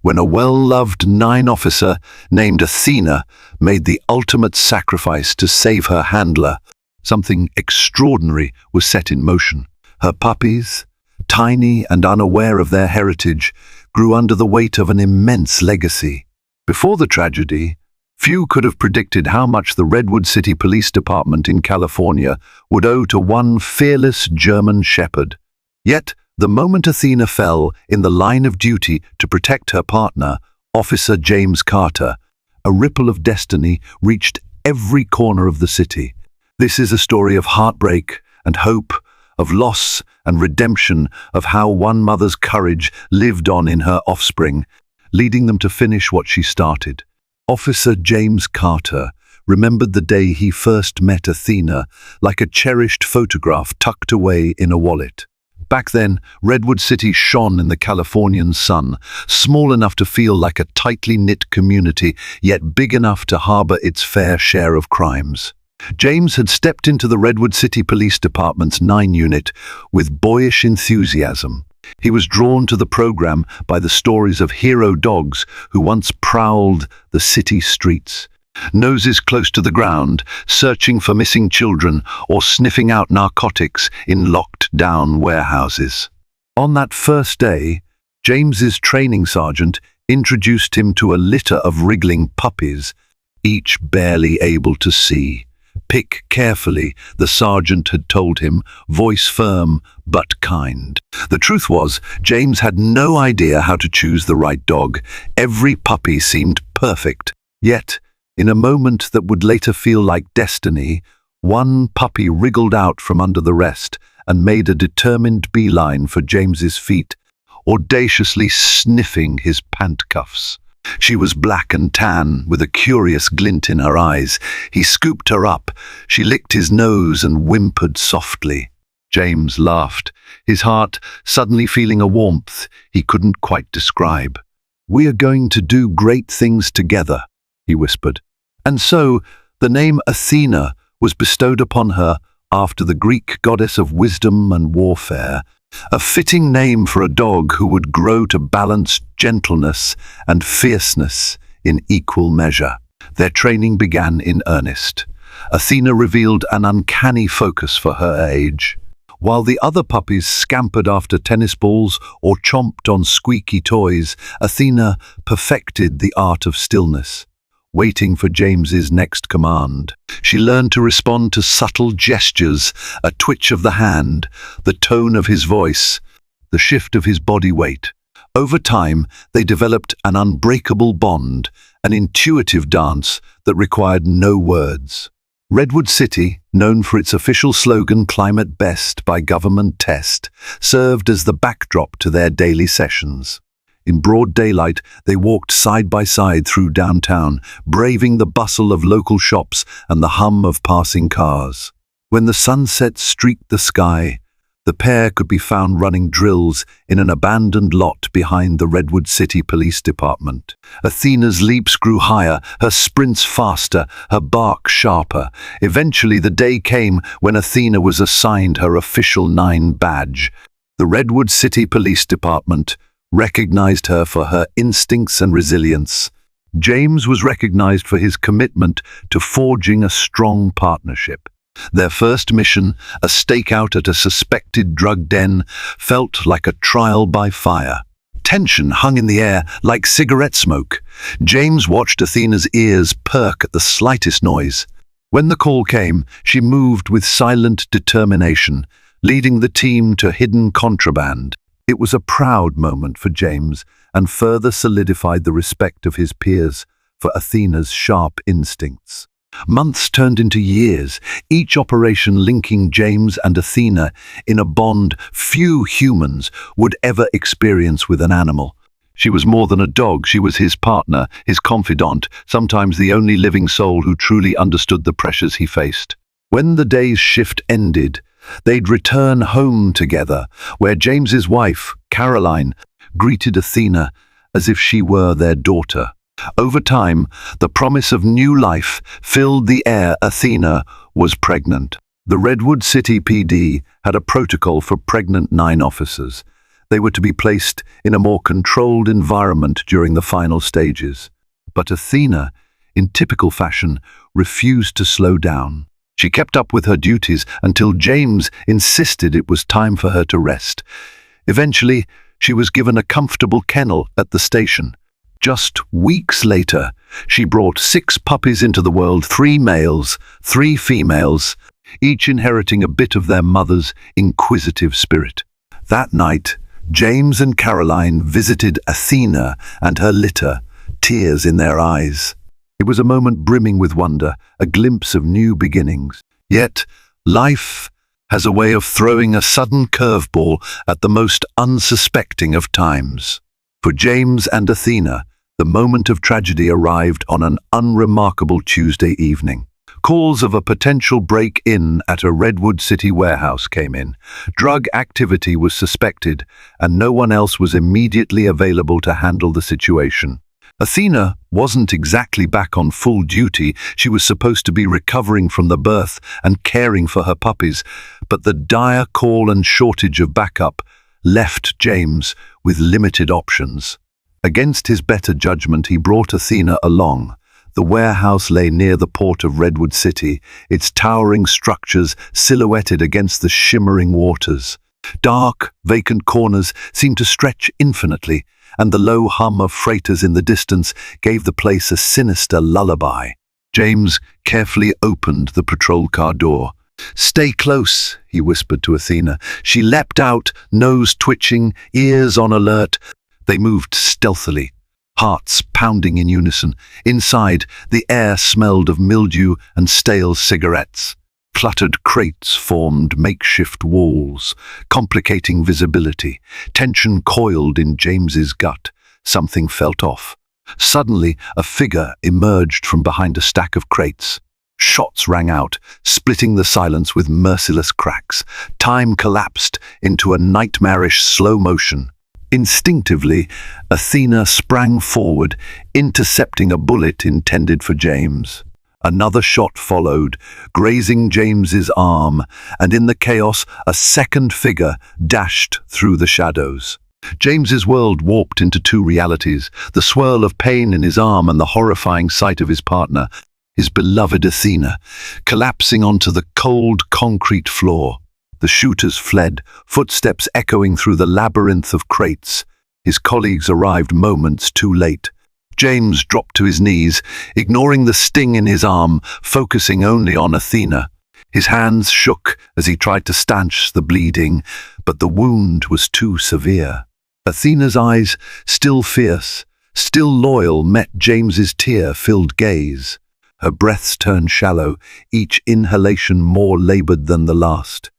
when a well-loved 9 officer named Athena made the ultimate sacrifice to save her handler, something extraordinary was set in motion. Her puppies, tiny and unaware of their heritage, grew under the weight of an immense legacy. Before the tragedy, few could have predicted how much the Redwood City Police Department in California would owe to one fearless German shepherd. Yet, the moment Athena fell in the line of duty to protect her partner, Officer James Carter, a ripple of destiny reached every corner of the city. This is a story of heartbreak and hope, of loss and redemption, of how one mother's courage lived on in her offspring, leading them to finish what she started. Officer James Carter remembered the day he first met Athena like a cherished photograph tucked away in a wallet. Back then, Redwood City shone in the Californian sun, small enough to feel like a tightly knit community, yet big enough to harbor its fair share of crimes. James had stepped into the Redwood City Police Department's 9 unit with boyish enthusiasm. He was drawn to the program by the stories of hero dogs who once prowled the city streets, noses close to the ground, searching for missing children or sniffing out narcotics in locked-down warehouses. On that first day, James's training sergeant introduced him to a litter of wriggling puppies, each barely able to see. "Pick carefully," the sergeant had told him, voice firm but kind. The truth was, James had no idea how to choose the right dog. Every puppy seemed perfect. Yet, in a moment that would later feel like destiny, one puppy wriggled out from under the rest and made a determined beeline for James's feet, audaciously sniffing his pant cuffs. She was black and tan, with a curious glint in her eyes. He scooped her up. She licked his nose and whimpered softly. James laughed, his heart suddenly feeling a warmth he couldn't quite describe. "We are going to do great things together," he whispered. And so, the name Athena was bestowed upon her after the Greek goddess of wisdom and warfare, a fitting name for a dog who would grow to balance gentleness and fierceness in equal measure. Their training began in earnest. Athena revealed an uncanny focus for her age. While the other puppies scampered after tennis balls or chomped on squeaky toys, Athena perfected the art of stillness, waiting for James's next command. She learned to respond to subtle gestures, a twitch of the hand, the tone of his voice, the shift of his body weight. Over time, they developed an unbreakable bond, an intuitive dance that required no words. Redwood City, known for its official slogan "Climate Best" by government test, served as the backdrop to their daily sessions. In broad daylight, they walked side by side through downtown, braving the bustle of local shops and the hum of passing cars. When the sunset streaked the sky, the pair could be found running drills in an abandoned lot behind the Redwood City Police Department. Athena's leaps grew higher, her sprints faster, her bark sharper. Eventually, the day came when Athena was assigned her official 9 badge. The Redwood City Police Department recognized her for her instincts and resilience. James was recognized for his commitment to forging a strong partnership. Their first mission, a stakeout at a suspected drug den, felt like a trial by fire. Tension hung in the air like cigarette smoke. James watched Athena's ears perk at the slightest noise. When the call came, she moved with silent determination, leading the team to hidden contraband. It was a proud moment for James and further solidified the respect of his peers for Athena's sharp instincts. Months turned into years, each operation linking James and Athena in a bond few humans would ever experience with an animal. She was more than a dog, she was his partner, his confidant, sometimes the only living soul who truly understood the pressures he faced. When the day's shift ended, they'd return home together, where James's wife, Caroline, greeted Athena as if she were their daughter. Over time, the promise of new life filled the air. Athena was pregnant. The Redwood City PD had a protocol for pregnant 9 officers. They were to be placed in a more controlled environment during the final stages. But Athena, in typical fashion, refused to slow down. She kept up with her duties until James insisted it was time for her to rest. Eventually, she was given a comfortable kennel at the station. Just weeks later, she brought 6 puppies into the world, 3 males, 3 females, each inheriting a bit of their mother's inquisitive spirit. That night, James and Caroline visited Athena and her litter, tears in their eyes. It was a moment brimming with wonder, a glimpse of new beginnings. Yet, life has a way of throwing a sudden curveball at the most unsuspecting of times. For James and Athena, the moment of tragedy arrived on an unremarkable Tuesday evening. Calls of a potential break-in at a Redwood City warehouse came in. Drug activity was suspected, and no one else was immediately available to handle the situation. Athena wasn't exactly back on full duty. She was supposed to be recovering from the birth and caring for her puppies, but the dire call and shortage of backup left James with limited options. Against his better judgment, he brought Athena along. The warehouse lay near the port of Redwood City, its towering structures silhouetted against the shimmering waters. Dark, vacant corners seemed to stretch infinitely, and the low hum of freighters in the distance gave the place a sinister lullaby. James carefully opened the patrol car door. "Stay close," he whispered to Athena. She leapt out, nose twitching, ears on alert. They moved stealthily, hearts pounding in unison. Inside, the air smelled of mildew and stale cigarettes. Cluttered crates formed makeshift walls, complicating visibility. Tension coiled in James's gut. Something felt off. Suddenly, a figure emerged from behind a stack of crates. Shots rang out, splitting the silence with merciless cracks. Time collapsed into a nightmarish slow motion. Instinctively, Athena sprang forward, intercepting a bullet intended for James. Another shot followed, grazing James's arm, and in the chaos, a second figure dashed through the shadows. James's world warped into 2 realities, the swirl of pain in his arm and the horrifying sight of his partner, his beloved Athena, collapsing onto the cold concrete floor. The shooters fled, footsteps echoing through the labyrinth of crates. His colleagues arrived moments too late. James dropped to his knees, ignoring the sting in his arm, focusing only on Athena. His hands shook as he tried to stanch the bleeding, but the wound was too severe. Athena's eyes, still fierce, still loyal, met James's tear-filled gaze. Her breaths turned shallow, each inhalation more labored than the last.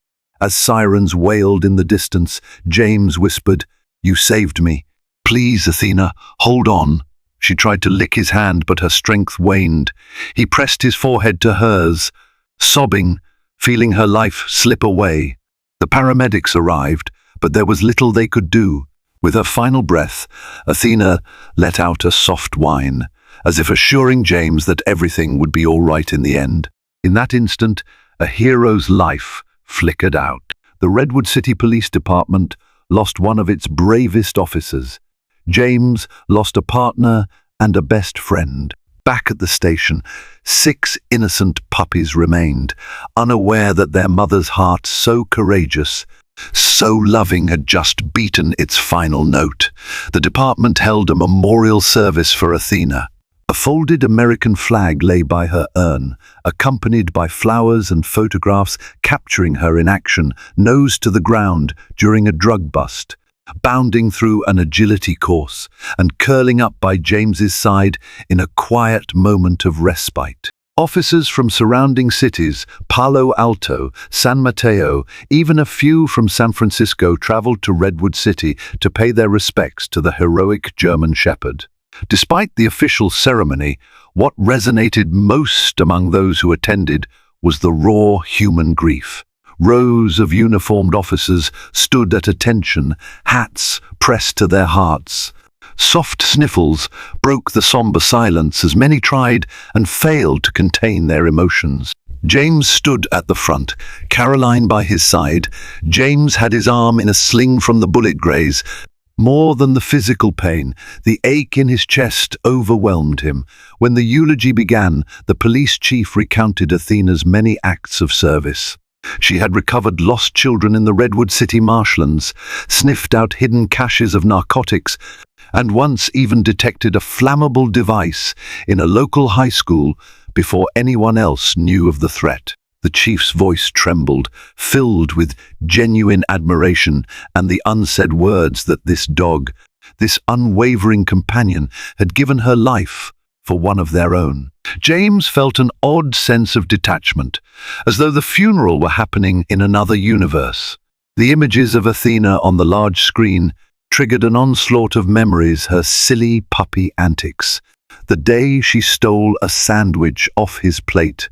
As sirens wailed in the distance, James whispered, "You saved me. Please, Athena, hold on." She tried to lick his hand, but her strength waned. He pressed his forehead to hers, sobbing, feeling her life slip away. The paramedics arrived, but there was little they could do. With her final breath, Athena let out a soft whine, as if assuring James that everything would be all right in the end. In that instant, a hero's life flickered out. The Redwood City Police Department lost one of its bravest officers. James lost a partner and a best friend. Back at the station, 6 innocent puppies remained, unaware that their mother's heart, so courageous, so loving, had just beaten its final note. The department held a memorial service for Athena. A folded American flag lay by her urn, accompanied by flowers and photographs capturing her in action, nose to the ground during a drug bust, bounding through an agility course, and curling up by James's side in a quiet moment of respite. Officers from surrounding cities, Palo Alto, San Mateo, even a few from San Francisco traveled to Redwood City to pay their respects to the heroic German Shepherd. Despite the official ceremony, what resonated most among those who attended was the raw human grief. Rows of uniformed officers stood at attention, hats pressed to their hearts. Soft sniffles broke the somber silence as many tried and failed to contain their emotions. James stood at the front, Caroline by his side. James had his arm in a sling from the bullet graze. More than the physical pain, the ache in his chest overwhelmed him. When the eulogy began, the police chief recounted Athena's many acts of service. She had recovered lost children in the Redwood City marshlands, sniffed out hidden caches of narcotics, and once even detected a flammable device in a local high school before anyone else knew of the threat. The chief's voice trembled, filled with genuine admiration and the unsaid words that this dog, this unwavering companion, had given her life for one of their own. James felt an odd sense of detachment, as though the funeral were happening in another universe. The images of Athena on the large screen triggered an onslaught of memories, her silly puppy antics, the day she stole a sandwich off his plate,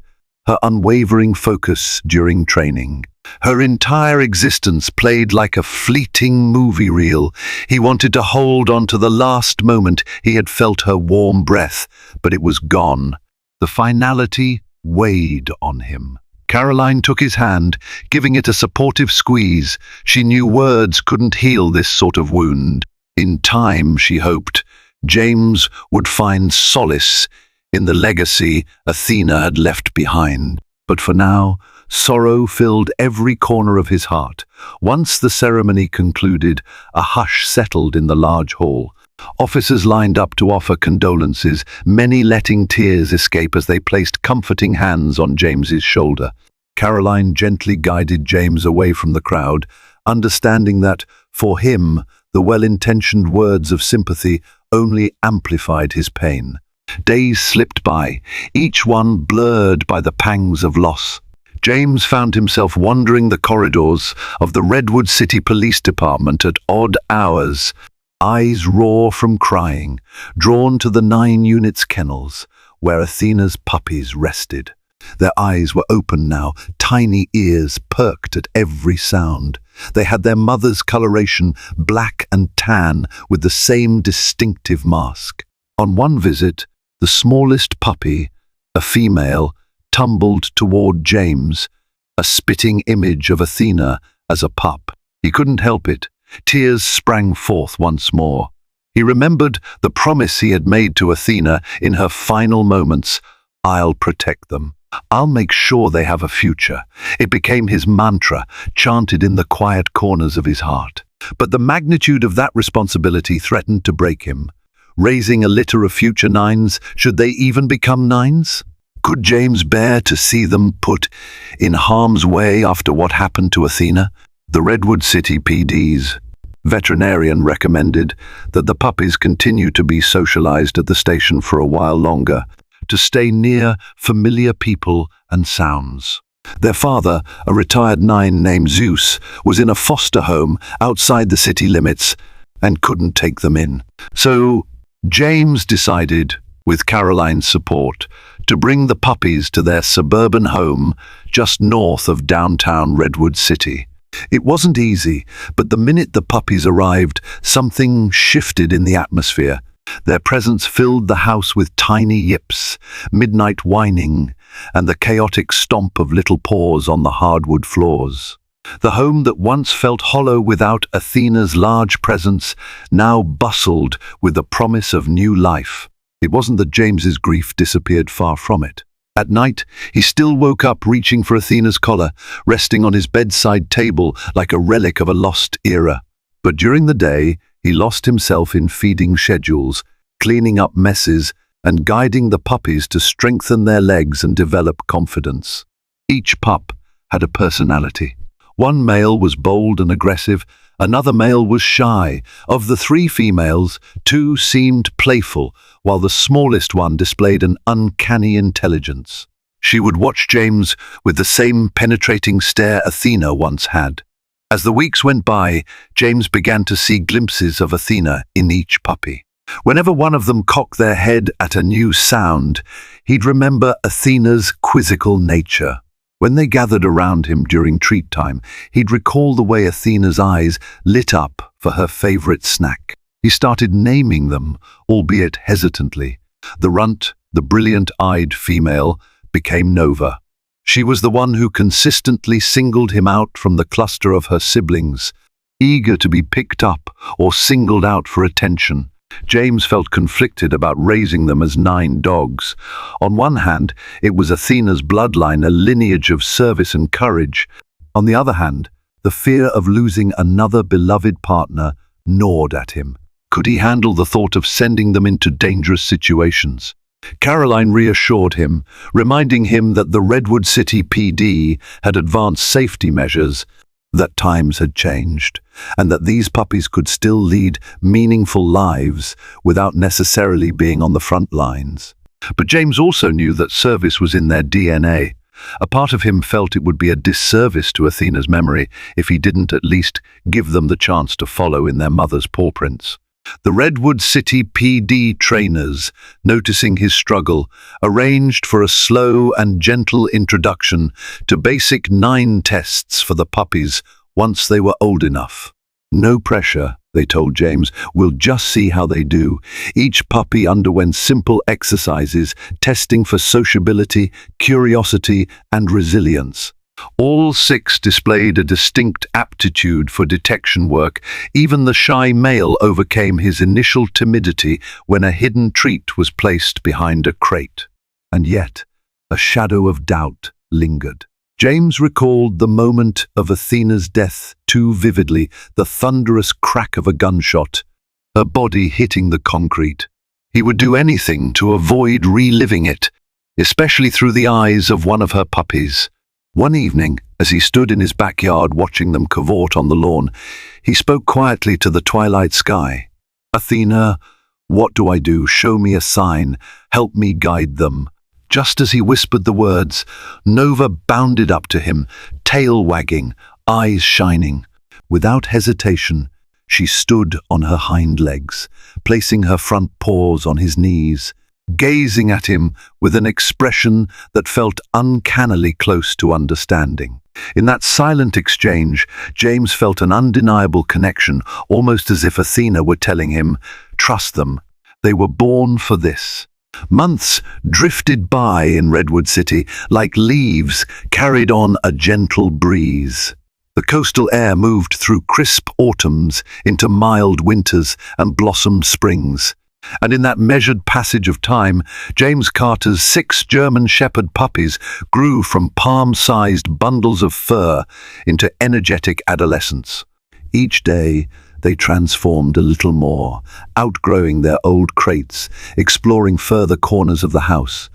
her unwavering focus during training. Her entire existence played like a fleeting movie reel. He wanted to hold on to the last moment he had felt her warm breath, but it was gone. The finality weighed on him. Caroline took his hand, giving it a supportive squeeze. She knew words couldn't heal this sort of wound. In time, she hoped, James would find solace in the legacy Athena had left behind. But for now, sorrow filled every corner of his heart. Once the ceremony concluded, a hush settled in the large hall. Officers lined up to offer condolences, many letting tears escape as they placed comforting hands on James's shoulder. Caroline gently guided James away from the crowd, understanding that, for him, the well-intentioned words of sympathy only amplified his pain. Days slipped by, each one blurred by the pangs of loss. James found himself wandering the corridors of the Redwood City Police Department at odd hours, eyes raw from crying, drawn to the 9 units kennels, where Athena's puppies rested. Their eyes were open now, tiny ears perked at every sound. They had their mother's coloration, black and tan, with the same distinctive mask. On one visit, the smallest puppy, a female, tumbled toward James, a spitting image of Athena as a pup. He couldn't help it. Tears sprang forth once more. He remembered the promise he had made to Athena in her final moments. "I'll protect them. I'll make sure they have a future." It became his mantra, chanted in the quiet corners of his heart. But the magnitude of that responsibility threatened to break him. Raising a litter of future 9s, should they even become 9s? Could James bear to see them put in harm's way after what happened to Athena? The Redwood City PD's veterinarian recommended that the puppies continue to be socialized at the station for a while longer, to stay near familiar people and sounds. Their father, a retired 9 named Zeus, was in a foster home outside the city limits and couldn't take them in. So James decided, with Caroline's support, to bring the puppies to their suburban home just north of downtown Redwood City. It wasn't easy, but the minute the puppies arrived, something shifted in the atmosphere. Their presence filled the house with tiny yips, midnight whining, and the chaotic stomp of little paws on the hardwood floors. The home that once felt hollow without Athena's large presence now bustled with the promise of new life. It wasn't that James's grief disappeared, far from it. At night, he still woke up reaching for Athena's collar, resting on his bedside table like a relic of a lost era. But during the day, he lost himself in feeding schedules, cleaning up messes, and guiding the puppies to strengthen their legs and develop confidence. Each pup had a personality. One male was bold and aggressive, another male was shy. Of the 3 females, 2 seemed playful, while the smallest one displayed an uncanny intelligence. She would watch James with the same penetrating stare Athena once had. As the weeks went by, James began to see glimpses of Athena in each puppy. Whenever one of them cocked their head at a new sound, he'd remember Athena's quizzical nature. When they gathered around him during treat time, he'd recall the way Athena's eyes lit up for her favorite snack. He started naming them, albeit hesitantly. The runt, the brilliant-eyed female, became Nova. She was the one who consistently singled him out from the cluster of her siblings, eager to be picked up or singled out for attention. James felt conflicted about raising them as 9 dogs. On one hand, it was Athena's bloodline, a lineage of service and courage. On the other hand, the fear of losing another beloved partner gnawed at him. Could he handle the thought of sending them into dangerous situations? Caroline reassured him, reminding him that the Redwood City PD had advanced safety measures, that times had changed, and that these puppies could still lead meaningful lives without necessarily being on the front lines. But James also knew that service was in their DNA. A part of him felt it would be a disservice to Athena's memory if he didn't at least give them the chance to follow in their mother's pawprints. The Redwood City PD trainers, noticing his struggle, arranged for a slow and gentle introduction to basic 9 tests for the puppies once they were old enough. No pressure, they told James, we'll just see how they do. Each puppy underwent simple exercises, testing for sociability, curiosity, and resilience. All 6 displayed a distinct aptitude for detection work. Even the shy male overcame his initial timidity when a hidden treat was placed behind a crate. And yet, a shadow of doubt lingered. James recalled the moment of Athena's death too vividly, the thunderous crack of a gunshot, her body hitting the concrete. He would do anything to avoid reliving it, especially through the eyes of one of her puppies. One evening, as he stood in his backyard watching them cavort on the lawn, he spoke quietly to the twilight sky. "Athena, what do I do? Show me a sign. Help me guide them." Just as he whispered the words, Nova bounded up to him, tail wagging, eyes shining. Without hesitation, she stood on her hind legs, placing her front paws on his knees, gazing at him with an expression that felt uncannily close to understanding. In that silent exchange, James felt an undeniable connection, almost as if Athena were telling him, "Trust them. They were born for this." Months drifted by in Redwood City, like leaves carried on a gentle breeze. The coastal air moved through crisp autumns into mild winters and blossomed springs. And in that measured passage of time, James Carter's 6 German Shepherd puppies grew from palm-sized bundles of fur into energetic adolescents. Each day, they transformed a little more, outgrowing their old crates, exploring further corners of the house,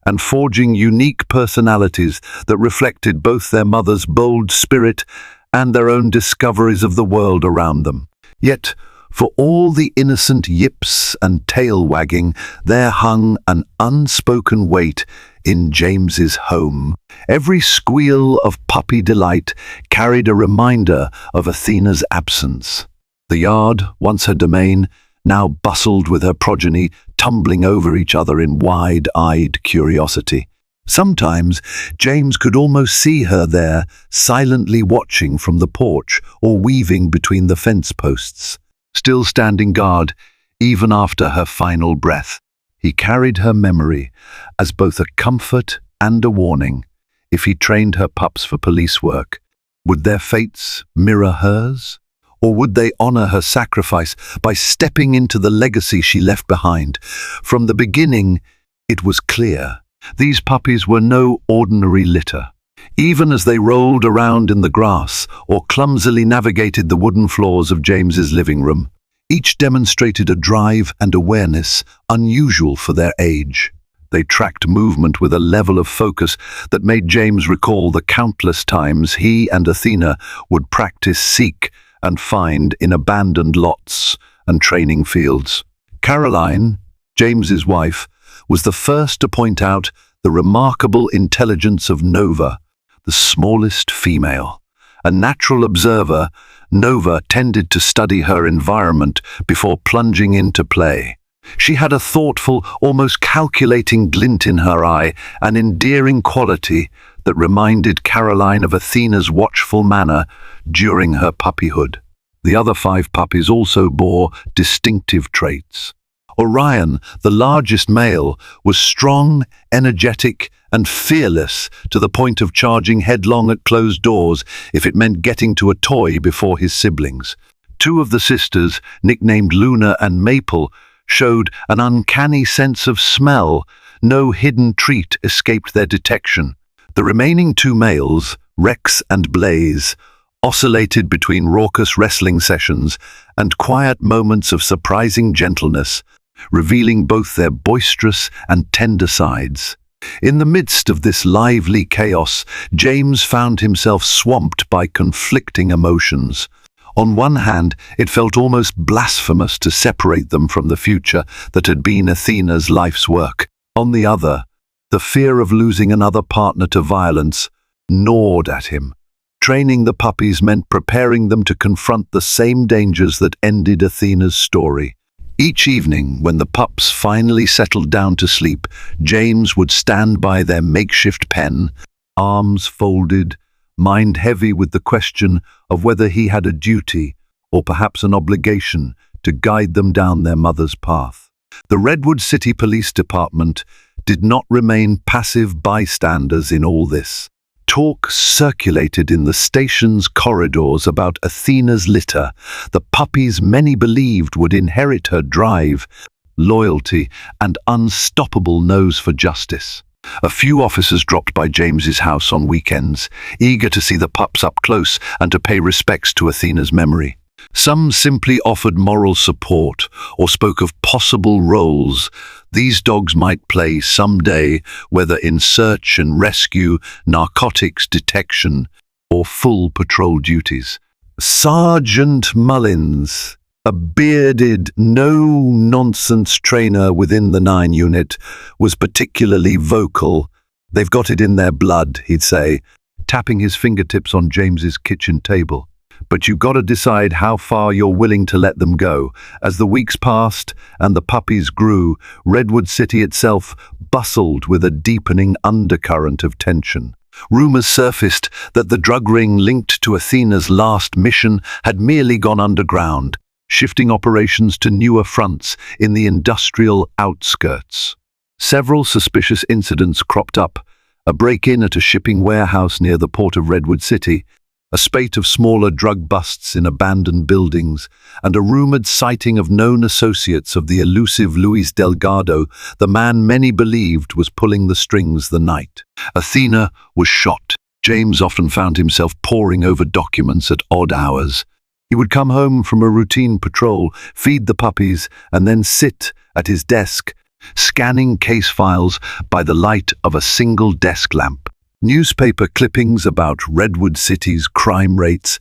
and forging unique personalities that reflected both their mother's bold spirit and their own discoveries of the world around them. Yet, for all the innocent yips and tail wagging, there hung an unspoken weight in James's home. Every squeal of puppy delight carried a reminder of Athena's absence. The yard, once her domain, now bustled with her progeny, tumbling over each other in wide-eyed curiosity. Sometimes James could almost see her there, silently watching from the porch or weaving between the fence posts. Still standing guard, even after her final breath, he carried her memory as both a comfort and a warning. If he trained her pups for police work, would their fates mirror hers? Or would they honor her sacrifice by stepping into the legacy she left behind? From the beginning, it was clear. These puppies were no ordinary litter. Even as they rolled around in the grass or clumsily navigated the wooden floors of James's living room, each demonstrated a drive and awareness unusual for their age. They tracked movement with a level of focus that made James recall the countless times he and Athena would practice seek and find in abandoned lots and training fields. Caroline, James's wife, was the first to point out the remarkable intelligence of Nova, the smallest female. A natural observer, Nova tended to study her environment before plunging into play. She had a thoughtful, almost calculating glint in her eye, an endearing quality that reminded Caroline of Athena's watchful manner during her puppyhood. The other 5 puppies also bore distinctive traits. Orion, the largest male, was strong, energetic, and fearless to the point of charging headlong at closed doors if it meant getting to a toy before his siblings. Two of the sisters, nicknamed Luna and Maple, showed an uncanny sense of smell. No hidden treat escaped their detection. The remaining two males, Rex and Blaze, oscillated between raucous wrestling sessions and quiet moments of surprising gentleness, revealing both their boisterous and tender sides. In the midst of this lively chaos, James found himself swamped by conflicting emotions. On one hand, it felt almost blasphemous to separate them from the future that had been Athena's life's work. On the other, the fear of losing another partner to violence gnawed at him. Training the puppies meant preparing them to confront the same dangers that ended Athena's story. Each evening, when the pups finally settled down to sleep, James would stand by their makeshift pen, arms folded, mind heavy with the question of whether he had a duty, or perhaps an obligation, to guide them down their mother's path. The Redwood City Police Department did not remain passive bystanders in all this. Talk circulated in the station's corridors about Athena's litter, the puppies many believed would inherit her drive, loyalty, and unstoppable nose for justice. A few officers dropped by James's house on weekends, eager to see the pups up close and to pay respects to Athena's memory. Some simply offered moral support or spoke of possible roles these dogs might play someday, whether in search and rescue, narcotics detection, or full patrol duties. Sergeant Mullins, a bearded, no-nonsense trainer within the 9 unit, was particularly vocal. "They've got it in their blood," he'd say, tapping his fingertips on James's kitchen table. "But you've got to decide how far you're willing to let them go." As the weeks passed and the puppies grew, Redwood City itself bustled with a deepening undercurrent of tension. Rumors surfaced that the drug ring linked to Athena's last mission had merely gone underground, shifting operations to newer fronts in the industrial outskirts. Several suspicious incidents cropped up: a break-in at a shipping warehouse near the port of Redwood City, a spate of smaller drug busts in abandoned buildings, and a rumored sighting of known associates of the elusive Luis Delgado, the man many believed was pulling the strings the night. Athena was shot. James often found himself poring over documents at odd hours. He would come home from a routine patrol, feed the puppies, and then sit at his desk, scanning case files by the light of a single desk lamp. Newspaper clippings about Redwood City's crime rates,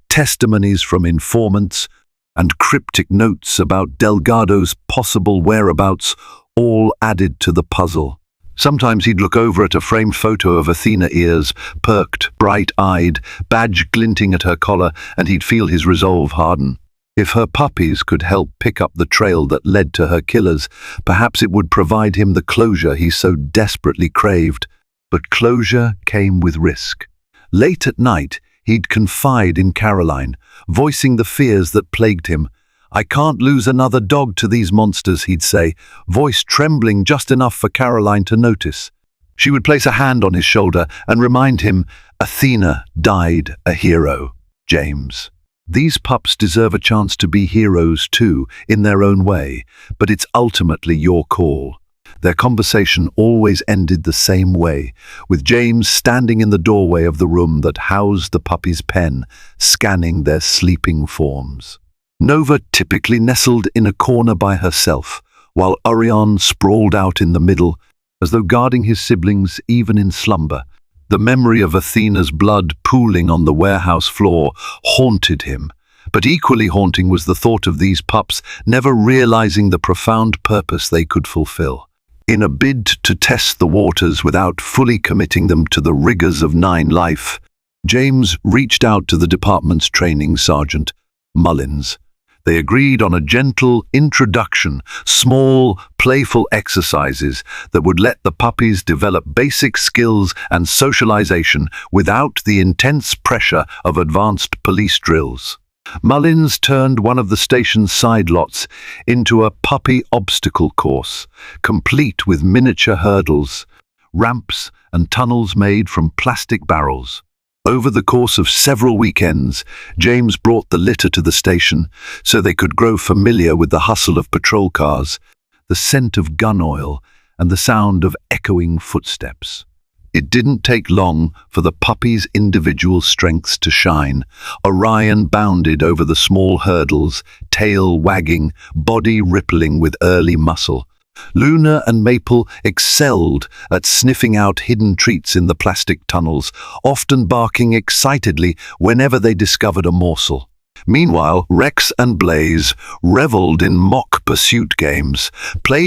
testimonies from informants, and cryptic notes about Delgado's possible whereabouts all added to the puzzle. Sometimes he'd look over at a framed photo of Athena ears, perked, bright-eyed, badge glinting at her collar, and he'd feel his resolve harden. If her puppies could help pick up the trail that led to her killers, perhaps it would provide him the closure he so desperately craved. But closure came with risk. Late at night, he'd confide in Caroline, voicing the fears that plagued him. "I can't lose another dog to these monsters," he'd say, voice trembling just enough for Caroline to notice. She would place a hand on his shoulder and remind him, "Athena died a hero, James. These pups deserve a chance to be heroes too, in their own way, but it's ultimately your call." Their conversation always ended the same way, with James standing in the doorway of the room that housed the puppy's pen, scanning their sleeping forms. Nova typically nestled in a corner by herself, while Orion sprawled out in the middle, as though guarding his siblings even in slumber. The memory of Athena's blood pooling on the warehouse floor haunted him, but equally haunting was the thought of these pups never realizing the profound purpose they could fulfill. In a bid to test the waters without fully committing them to the rigors of 9 life, James reached out to the department's training sergeant, Mullins. They agreed on a gentle introduction, small, playful exercises that would let the puppies develop basic skills and socialization without the intense pressure of advanced police drills. Mullins turned one of the station's side lots into a puppy obstacle course, complete with miniature hurdles, ramps and tunnels made from plastic barrels. Over the course of several weekends, James brought the litter to the station so they could grow familiar with the hustle of patrol cars, the scent of gun oil, and the sound of echoing footsteps. It didn't take long for the puppy's individual strengths to shine. Orion bounded over the small hurdles, tail wagging, body rippling with early muscle. Luna and Maple excelled at sniffing out hidden treats in the plastic tunnels, often barking excitedly whenever they discovered a morsel. Meanwhile, Rex and Blaze reveled in mock pursuit games,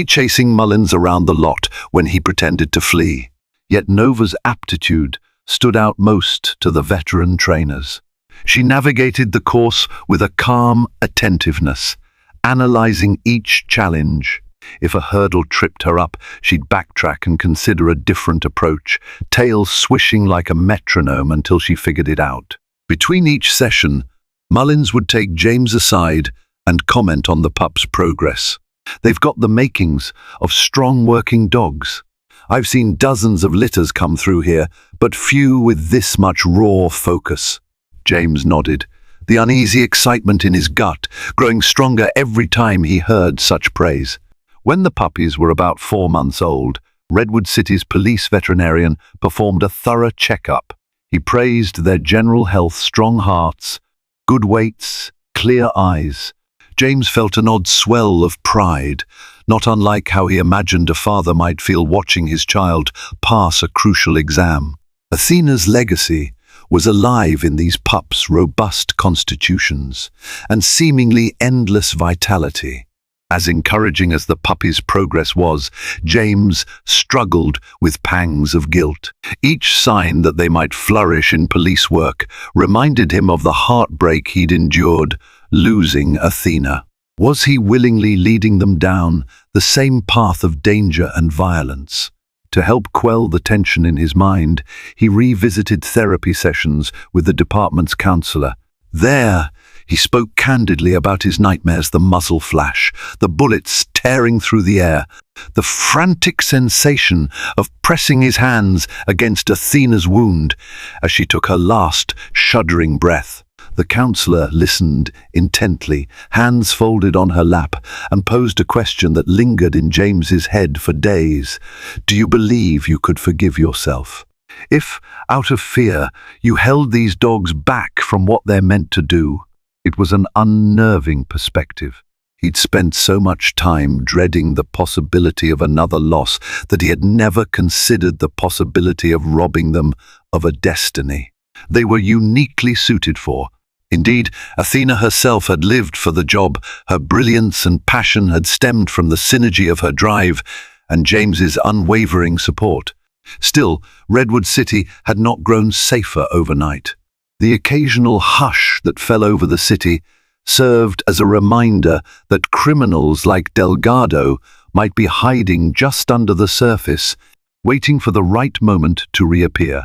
chasing Mullins around the lot when he pretended to flee. Yet Nova's aptitude stood out most to the veteran trainers. She navigated the course with a calm attentiveness, analyzing each challenge. If a hurdle tripped her up, she'd backtrack and consider a different approach, tail swishing like a metronome until she figured it out. Between each session, Mullins would take James aside and comment on the pup's progress. "They've got the makings of strong working dogs. I've seen dozens of litters come through here, but few with this much raw focus." James nodded, the uneasy excitement in his gut growing stronger every time he heard such praise. When the puppies were about 4 months old, Redwood City's police veterinarian performed a thorough checkup. He praised their general health, strong hearts, good weights, clear eyes. James felt an odd swell of pride, not unlike how he imagined a father might feel watching his child pass a crucial exam. Athena's legacy was alive in these pups' robust constitutions and seemingly endless vitality. As encouraging as the puppy's progress was, James struggled with pangs of guilt. Each sign that they might flourish in police work reminded him of the heartbreak he'd endured, losing Athena. Was he willingly leading them down the same path of danger and violence? To help quell the tension in his mind, he revisited therapy sessions with the department's counselor. There, he spoke candidly about his nightmares: the muzzle flash, the bullets tearing through the air, the frantic sensation of pressing his hands against Athena's wound as she took her last shuddering breath. The counselor listened intently, hands folded on her lap, and posed a question that lingered in James's head for days. "Do you believe you could forgive yourself? If, out of fear, you held these dogs back from what they're meant to do?" It was an unnerving perspective. He'd spent so much time dreading the possibility of another loss that he had never considered the possibility of robbing them of a destiny they were uniquely suited for. Indeed, Athena herself had lived for the job. Her brilliance and passion had stemmed from the synergy of her drive and James's unwavering support. Still, Redwood City had not grown safer overnight. The occasional hush that fell over the city served as a reminder that criminals like Delgado might be hiding just under the surface, waiting for the right moment to reappear.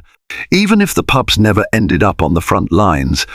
Even if the pups never ended up on the front lines,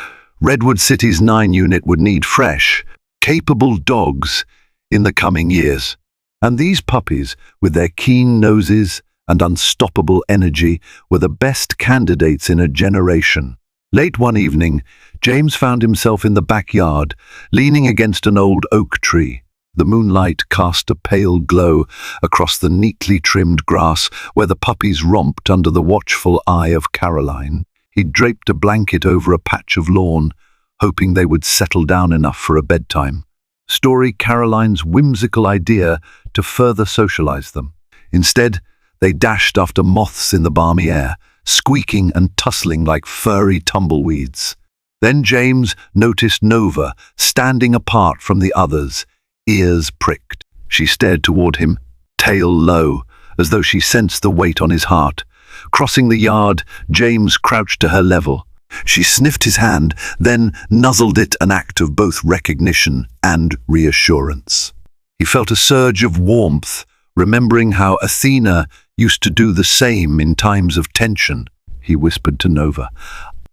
Redwood City's 9 unit would need fresh, capable dogs in the coming years. And these puppies, with their keen noses and unstoppable energy, were the best candidates in a generation. Late one evening, James found himself in the backyard, leaning against an old oak tree. The moonlight cast a pale glow across the neatly trimmed grass where the puppies romped under the watchful eye of Caroline. He draped a blanket over a patch of lawn, hoping they would settle down enough for a bedtime. Story Caroline's whimsical idea to further socialize them. Instead, they dashed after moths in the balmy air, squeaking and tussling like furry tumbleweeds. Then James noticed Nova standing apart from the others, ears pricked. She stared toward him, tail low, as though she sensed the weight on his heart. Crossing the yard, James crouched to her level. She sniffed his hand, then nuzzled it, an act of both recognition and reassurance. He felt a surge of warmth, remembering how Athena used to do the same in times of tension. He whispered to Nova,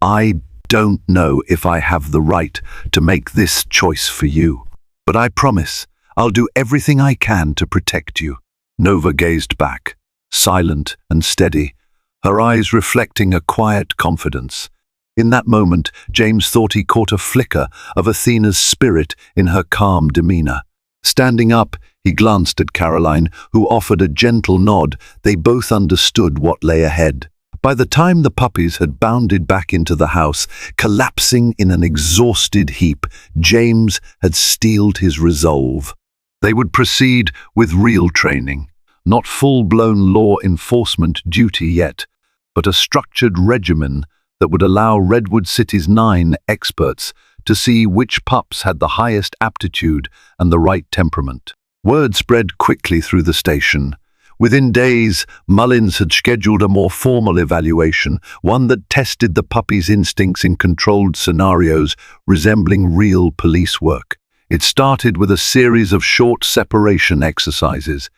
"I don't know if I have the right to make this choice for you, but I promise I'll do everything I can to protect you." Nova gazed back, silent and steady, her eyes reflecting a quiet confidence. In that moment, James thought he caught a flicker of Athena's spirit in her calm demeanor. Standing up, he glanced at Caroline, who offered a gentle nod. They both understood what lay ahead. By the time the puppies had bounded back into the house, collapsing in an exhausted heap, James had steeled his resolve. They would proceed with real training, not full-blown law enforcement duty yet, but a structured regimen that would allow Redwood City's 9 experts to see which pups had the highest aptitude and the right temperament. Word spread quickly through the station. Within days, Mullins had scheduled a more formal evaluation, one that tested the puppies' instincts in controlled scenarios resembling real police work. It started with a series of short separation exercises,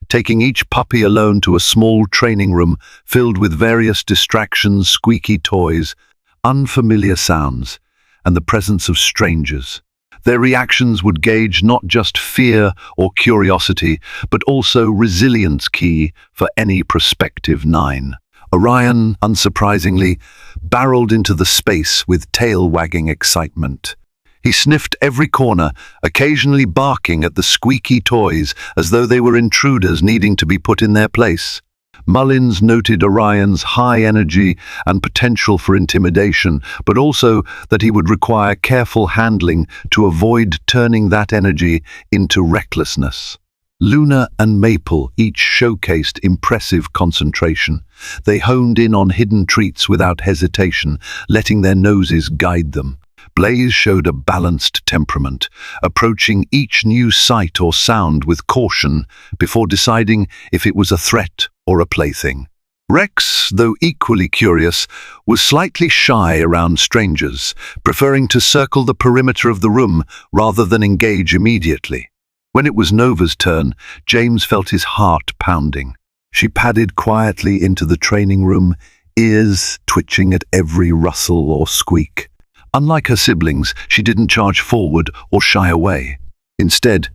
taking each puppy alone to a small training room filled with various distractions, squeaky toys, unfamiliar sounds, and the presence of strangers. Their reactions would gauge not just fear or curiosity, but also resilience, key for any prospective 9. Orion, unsurprisingly, barreled into the space with tail-wagging excitement. He sniffed every corner, occasionally barking at the squeaky toys as though they were intruders needing to be put in their place. Mullins noted Orion's high energy and potential for intimidation, but also that he would require careful handling to avoid turning that energy into recklessness. Luna and Maple each showcased impressive concentration. They honed in on hidden treats without hesitation, letting their noses guide them. Blaze showed a balanced temperament, approaching each new sight or sound with caution before deciding if it was a threat or a plaything. Rex, though equally curious, was slightly shy around strangers, preferring to circle the perimeter of the room rather than engage immediately. When it was Nova's turn, James felt his heart pounding. She padded quietly into the training room, ears twitching at every rustle or squeak. Unlike her siblings, she didn't charge forward or shy away. Instead,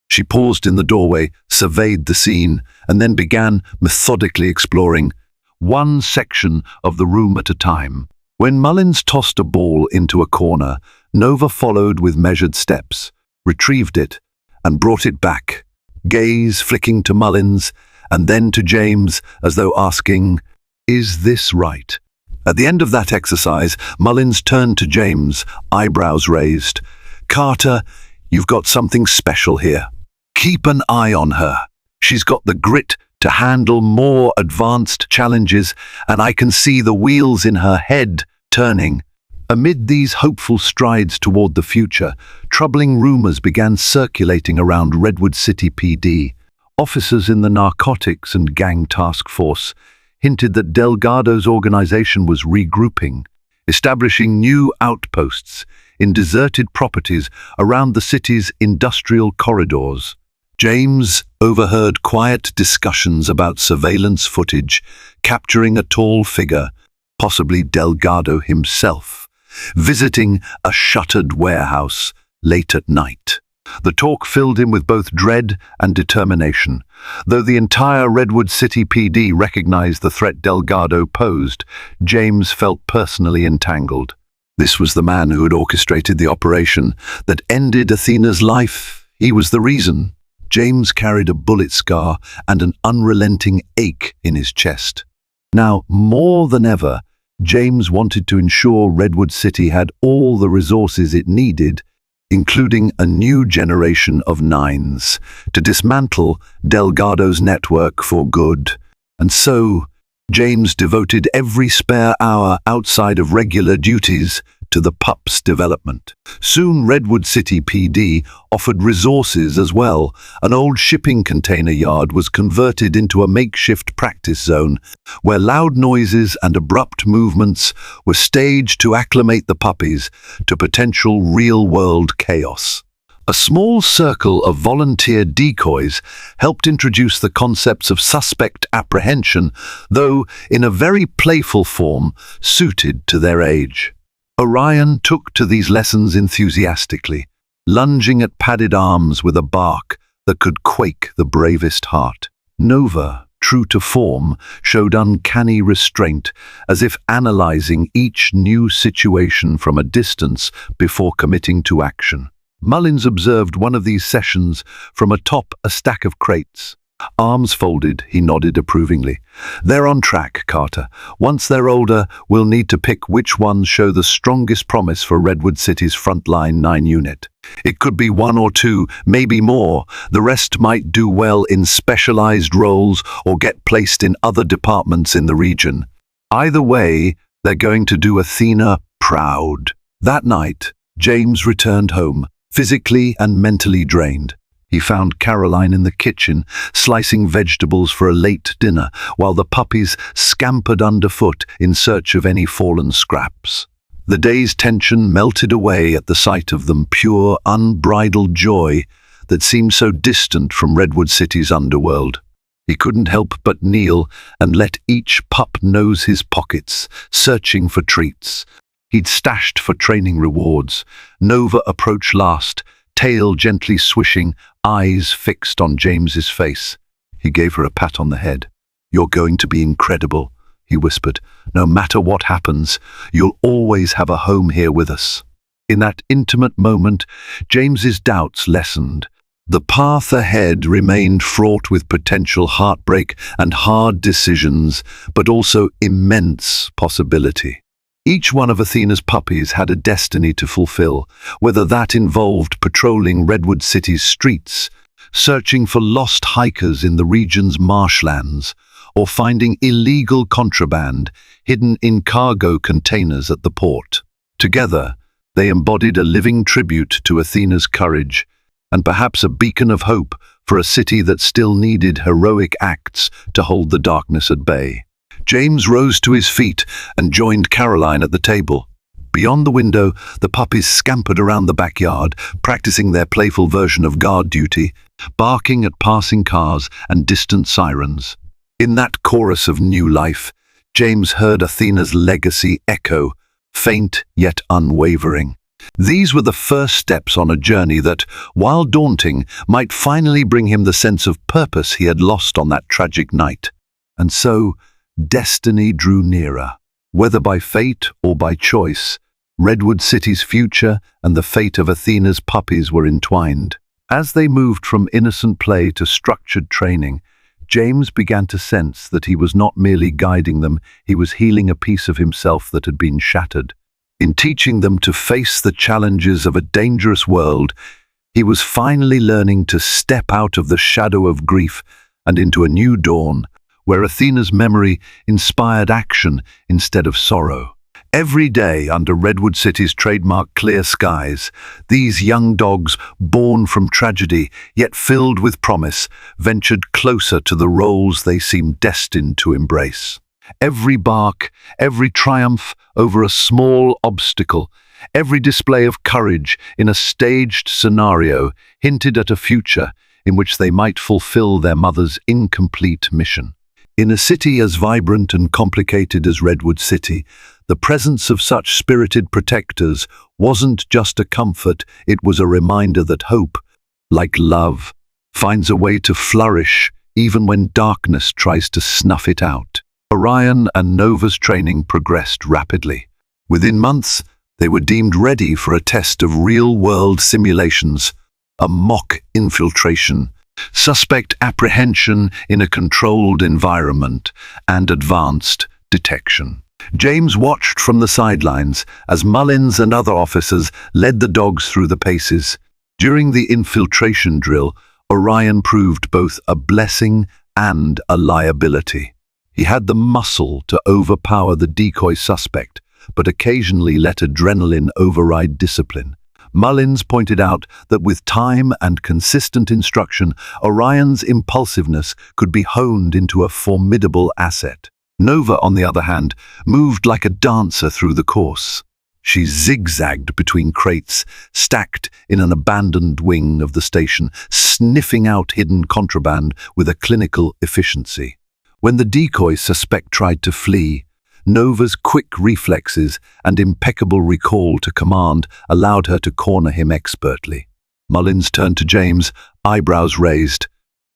she paused in the doorway, surveyed the scene, and then began methodically exploring one section of the room at a time. When Mullins tossed a ball into a corner, Nova followed with measured steps, retrieved it, and brought it back, gaze flicking to Mullins and then to James as though asking, "Is this right?" At the end of that exercise, Mullins turned to James, eyebrows raised. "Carter, you've got something special here. Keep an eye on her. She's got the grit to handle more advanced challenges, and I can see the wheels in her head turning." Amid these hopeful strides toward the future, troubling rumors began circulating around Redwood City PD. Officers in the Narcotics and Gang Task Force hinted that Delgado's organization was regrouping, establishing new outposts in deserted properties around the city's industrial corridors. James overheard quiet discussions about surveillance footage capturing a tall figure, possibly Delgado himself, visiting a shuttered warehouse late at night. The talk filled him with both dread and determination. Though the entire Redwood City PD recognized the threat Delgado posed, James felt personally entangled. This was the man who had orchestrated the operation that ended Athena's life. He was the reason. James carried a bullet scar and an unrelenting ache in his chest. Now, more than ever, James wanted to ensure Redwood City had all the resources it needed, including a new generation of 9s, to dismantle Delgado's network for good. And so, James devoted every spare hour outside of regular duties to the pup's development. Soon Redwood City PD offered resources as well. An old shipping container yard was converted into a makeshift practice zone where loud noises and abrupt movements were staged to acclimate the puppies to potential real-world chaos. A small circle of volunteer decoys helped introduce the concepts of suspect apprehension, though in a very playful form suited to their age. Orion took to these lessons enthusiastically, lunging at padded arms with a bark that could quake the bravest heart. Nova, true to form, showed uncanny restraint, as if analyzing each new situation from a distance before committing to action. Mullins observed one of these sessions from atop a stack of crates. Arms folded, he nodded approvingly. "They're on track, Carter. Once they're older, we'll need to pick which ones show the strongest promise for Redwood City's frontline 9 unit. It could be 1 or 2, maybe more. The rest might do well in specialized roles or get placed in other departments in the region. Either way, they're going to do Athena proud." That night, James returned home, physically and mentally drained. He found Caroline in the kitchen, slicing vegetables for a late dinner, while the puppies scampered underfoot in search of any fallen scraps. The day's tension melted away at the sight of them, pure, unbridled joy that seemed so distant from Redwood City's underworld. He couldn't help but kneel and let each pup nose his pockets, searching for treats he'd stashed for training rewards. Nova approached last, tail gently swishing, eyes fixed on James's face. He gave her a pat on the head. "You're going to be incredible," he whispered. "No matter what happens, you'll always have a home here with us." In that intimate moment, James's doubts lessened. The path ahead remained fraught with potential heartbreak and hard decisions, but also immense possibility. Each one of Athena's puppies had a destiny to fulfill, whether that involved patrolling Redwood City's streets, searching for lost hikers in the region's marshlands, or finding illegal contraband hidden in cargo containers at the port. Together, they embodied a living tribute to Athena's courage, and perhaps a beacon of hope for a city that still needed heroic acts to hold the darkness at bay. James rose to his feet and joined Caroline at the table. Beyond the window, the puppies scampered around the backyard, practicing their playful version of guard duty, barking at passing cars and distant sirens. In that chorus of new life, James heard Athena's legacy echo, faint yet unwavering. These were the first steps on a journey that, while daunting, might finally bring him the sense of purpose he had lost on that tragic night. And so, destiny drew nearer. Whether by fate or by choice, Redwood City's future and the fate of Athena's puppies were entwined. As they moved from innocent play to structured training, James began to sense that he was not merely guiding them, he was healing a piece of himself that had been shattered. In teaching them to face the challenges of a dangerous world, he was finally learning to step out of the shadow of grief and into a new dawn, where Athena's memory inspired action instead of sorrow. Every day under Redwood City's trademark clear skies, these young dogs, born from tragedy, yet filled with promise, ventured closer to the roles they seemed destined to embrace. Every bark, every triumph over a small obstacle, every display of courage in a staged scenario hinted at a future in which they might fulfill their mother's incomplete mission. In a city as vibrant and complicated as Redwood City, the presence of such spirited protectors wasn't just a comfort, it was a reminder that hope, like love, finds a way to flourish even when darkness tries to snuff it out. Orion and Nova's training progressed rapidly. Within months, they were deemed ready for a test of real-world simulations, a mock infiltration, suspect apprehension in a controlled environment, and advanced detection. James watched from the sidelines as Mullins and other officers led the dogs through the paces. During the infiltration drill, Orion proved both a blessing and a liability. He had the muscle to overpower the decoy suspect, but occasionally let adrenaline override discipline. Mullins pointed out that with time and consistent instruction, Orion's impulsiveness could be honed into a formidable asset. Nova, on the other hand, moved like a dancer through the course. She zigzagged between crates, stacked in an abandoned wing of the station, sniffing out hidden contraband with a clinical efficiency. When the decoy suspect tried to flee, Nova's quick reflexes and impeccable recall to command allowed her to corner him expertly. Mullins turned to James, eyebrows raised.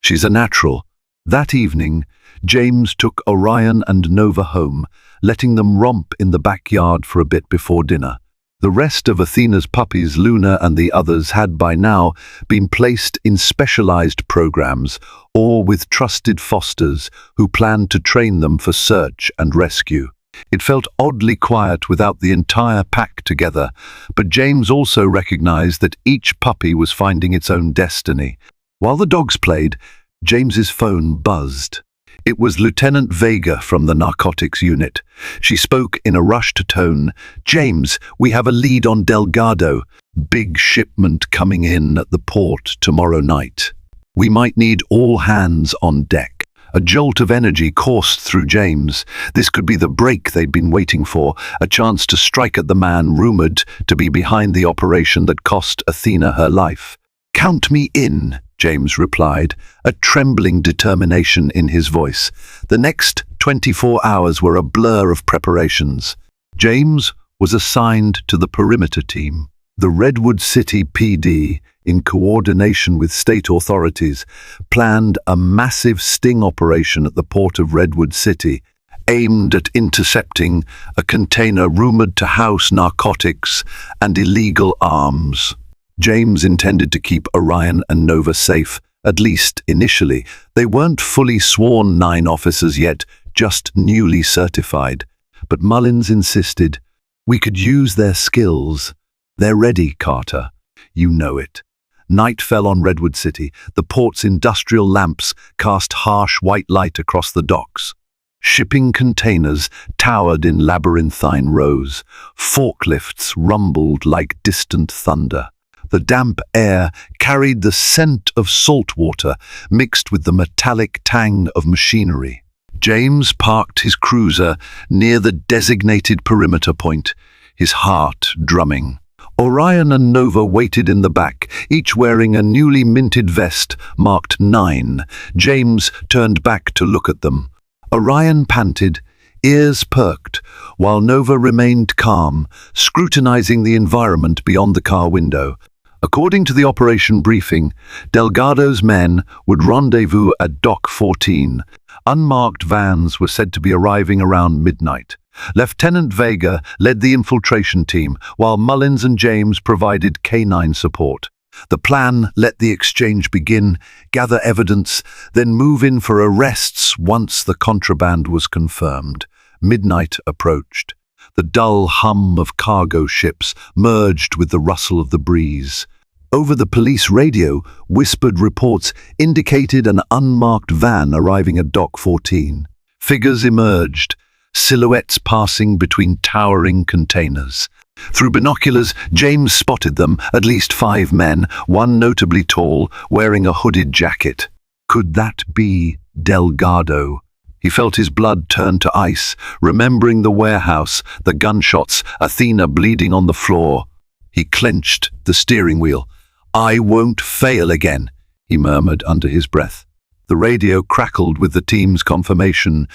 "She's a natural." That evening, James took Orion and Nova home, letting them romp in the backyard for a bit before dinner. The rest of Athena's puppies, Luna and the others, had by now been placed in specialized programs or with trusted fosters who planned to train them for search and rescue. It felt oddly quiet without the entire pack together, but James also recognized that each puppy was finding its own destiny. While the dogs played, James's phone buzzed. It was Lieutenant Vega from the narcotics unit. She spoke in a rushed tone. "James, we have a lead on Delgado. Big shipment coming in at the port tomorrow night. We might need all hands on deck." A jolt of energy coursed through James. This could be the break they'd been waiting for, a chance to strike at the man rumored to be behind the operation that cost Athena her life. "Count me in," James replied, a trembling determination in his voice. The next 24 hours were a blur of preparations. James was assigned to the perimeter team. The Redwood City PD, in coordination with state authorities, planned a massive sting operation at the port of Redwood City, aimed at intercepting a container rumored to house narcotics and illegal arms. James intended to keep Orion and Nova safe, at least initially. They weren't fully sworn 9 officers yet, just newly certified. But Mullins insisted, "We could use their skills. They're ready, Carter. You know it." Night fell on Redwood City. The port's industrial lamps cast harsh white light across the docks. Shipping containers towered in labyrinthine rows. Forklifts rumbled like distant thunder. The damp air carried the scent of salt water mixed with the metallic tang of machinery. James parked his cruiser near the designated perimeter point, his heart drumming. Orion and Nova waited in the back, each wearing a newly minted vest marked 9. James turned back to look at them. Orion panted, ears perked, while Nova remained calm, scrutinizing the environment beyond the car window. According to the operation briefing, Delgado's men would rendezvous at Dock 14. Unmarked vans were said to be arriving around midnight. Lieutenant Vega led the infiltration team, while Mullins and James provided canine support. The plan: let the exchange begin, gather evidence, then move in for arrests once the contraband was confirmed. Midnight approached. The dull hum of cargo ships merged with the rustle of the breeze. Over the police radio, whispered reports indicated an unmarked van arriving at Dock 14. Figures emerged, silhouettes passing between towering containers. Through binoculars, James spotted them, at least 5 men, one notably tall, wearing a hooded jacket. Could that be Delgado? He felt his blood turn to ice, remembering the warehouse, the gunshots, Athena bleeding on the floor. He clenched the steering wheel. "I won't fail again," he murmured under his breath. The radio crackled with the team's confirmation.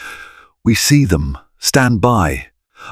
"We see them. Stand by."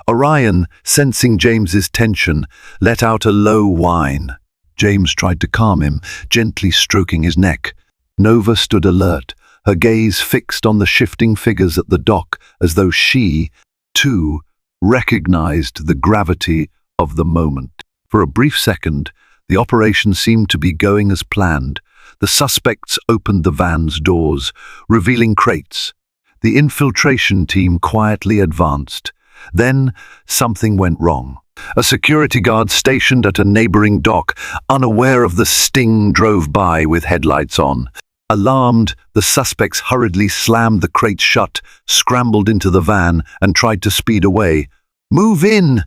Orion, sensing James's tension, let out a low whine. James tried to calm him, gently stroking his neck. Nova stood alert, her gaze fixed on the shifting figures at the dock, as though she, too, recognized the gravity of the moment. For a brief second, the operation seemed to be going as planned. The suspects opened the van's doors, revealing crates. The infiltration team quietly advanced. Then something went wrong. A security guard stationed at a neighboring dock, unaware of the sting, drove by with headlights on. Alarmed, the suspects hurriedly slammed the crate shut, scrambled into the van, and tried to speed away. "Move in!"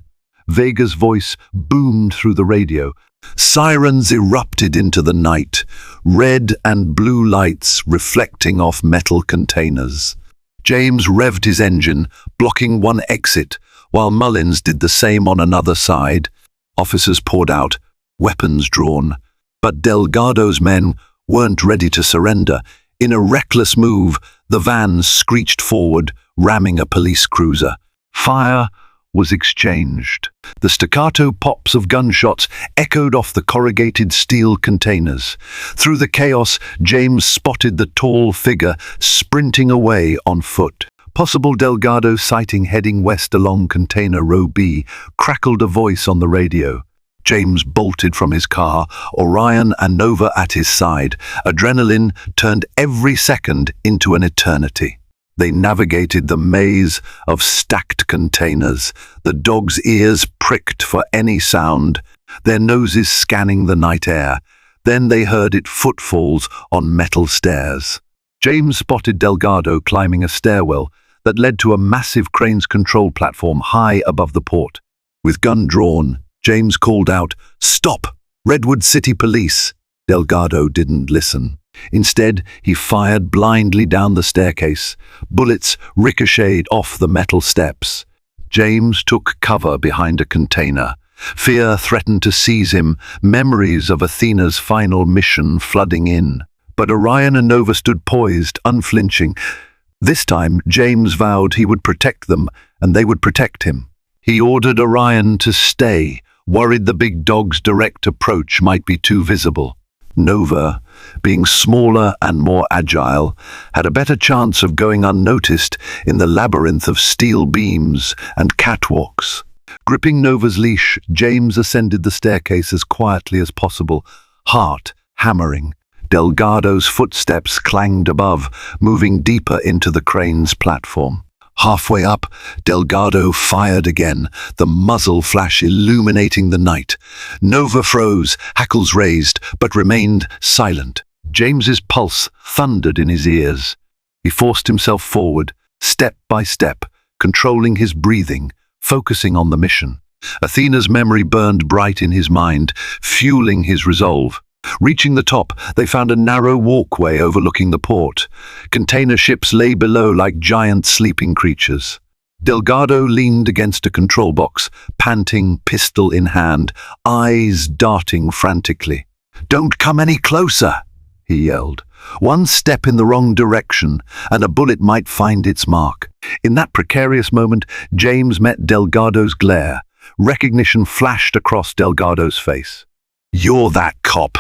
Vega's voice boomed through the radio. Sirens erupted into the night, red and blue lights reflecting off metal containers. James revved his engine, blocking one exit, while Mullins did the same on another side. Officers poured out, weapons drawn. But Delgado's men weren't ready to surrender. In a reckless move, the van screeched forward, ramming a police cruiser. Fire was exchanged. The staccato pops of gunshots echoed off the corrugated steel containers. Through the chaos, James spotted the tall figure sprinting away on foot. Possible Delgado sighting heading west along container row B, crackled a voice on the radio. James bolted from his car, Orion and Nova at his side. Adrenaline turned every second into an eternity. They navigated the maze of stacked containers, the dogs' ears pricked for any sound, their noses scanning the night air. Then they heard its footfalls on metal stairs. James spotted Delgado climbing a stairwell that led to a massive crane's control platform high above the port. With gun drawn, James called out, "Stop! Redwood City Police!" Delgado didn't listen. Instead, he fired blindly down the staircase. Bullets ricocheted off the metal steps. James took cover behind a container. Fear threatened to seize him, memories of Athena's final mission flooding in. But Orion and Nova stood poised, unflinching. This time, James vowed he would protect them, and they would protect him. He ordered Orion to stay, worried the big dog's direct approach might be too visible. Nova, being smaller and more agile, had a better chance of going unnoticed in the labyrinth of steel beams and catwalks. Gripping Nova's leash, James ascended the staircase as quietly as possible, heart hammering. Delgado's footsteps clanged above, moving deeper into the crane's platform. Halfway up, Delgado fired again, the muzzle flash illuminating the night. Nova froze, hackles raised, but remained silent. James's pulse thundered in his ears. He forced himself forward, step by step, controlling his breathing, focusing on the mission. Athena's memory burned bright in his mind, fueling his resolve. Reaching the top, they found a narrow walkway overlooking the port. Container ships lay below like giant sleeping creatures. Delgado leaned against a control box, panting, pistol in hand, eyes darting frantically. "Don't come any closer," he yelled. One step in the wrong direction, and a bullet might find its mark. In that precarious moment, James met Delgado's glare. Recognition flashed across Delgado's face. "You're that cop,"